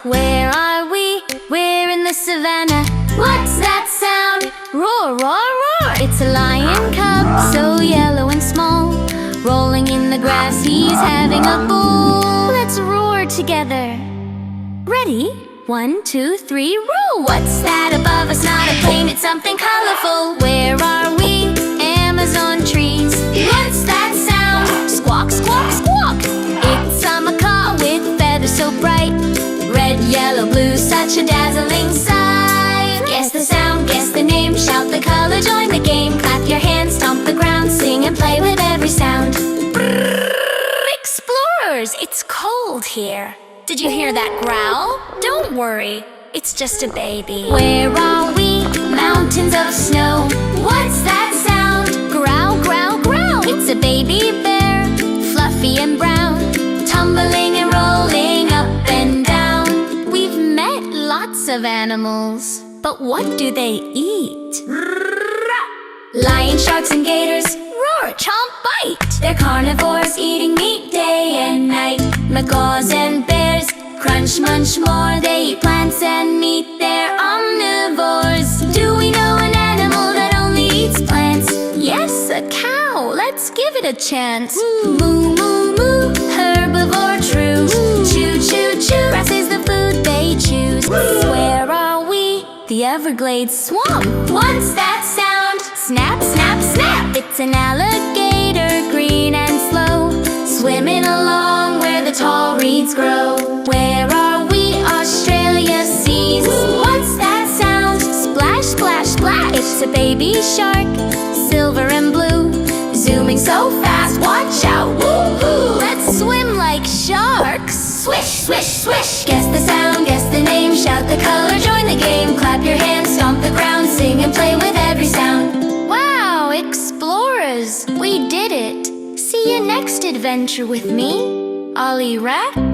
Where are we? We're in the Savanna. What's that sound? Roar, roar, roar! It's a lion cub, so yellow and small. Rolling in the grass, he's having a ball. Let's roar together. Ready? 1, 2, 3, roar! What's that above us? Not a plane, it's something colorful. Where are we? Amazon trees. What's that sound? Squawk, squawk, squawk! It's a macaw with feathers so bright. Red, yellow, blue, such a dazzling sight. Guess the sound, guess the name, shout the color, join the game. Clap your hands, stomp the ground, sing and play with every sound. Brrr, explorers, it's cold here. Did you hear that growl? Don't worry, it's just a baby. Where are we? Mountains of snow. What's that sound? Growl, growl, growl. It's a baby bear, fluffy and brown, tumbling and rolling up and down. We've met lots of animals, but what do they eat? Lions, sharks, and gators, roar, chomp, bite. They're carnivores, eating meat day and night. Macaws and bears, crunch, munch more. They eat plants and meat, they're omnivores. Do we know an animal that only eats plants? Yes, a cow, let's give it a chance. Moo, moo, moo, herbivore true. Choo, choo, choo, grass is the food they choose. Where are we? The Everglades swamp. What's that sound? Snap, snap, snap! It's an alligator, green and slow, swimming along where the tall reeds grow. Where are we? Australia seas. What's that sound? Splash, splash, splash! It's a baby shark, silver and blue, zooming so fast, watch out, woo-hoo! Let's swim like sharks. Swish, swish, swish! Guess the sound, guess the name, shout the color, join the game. Clap your hands, stomp the ground, sing and play with every sound. Wow, explorers, we did it! See you next adventure with me, ollierex.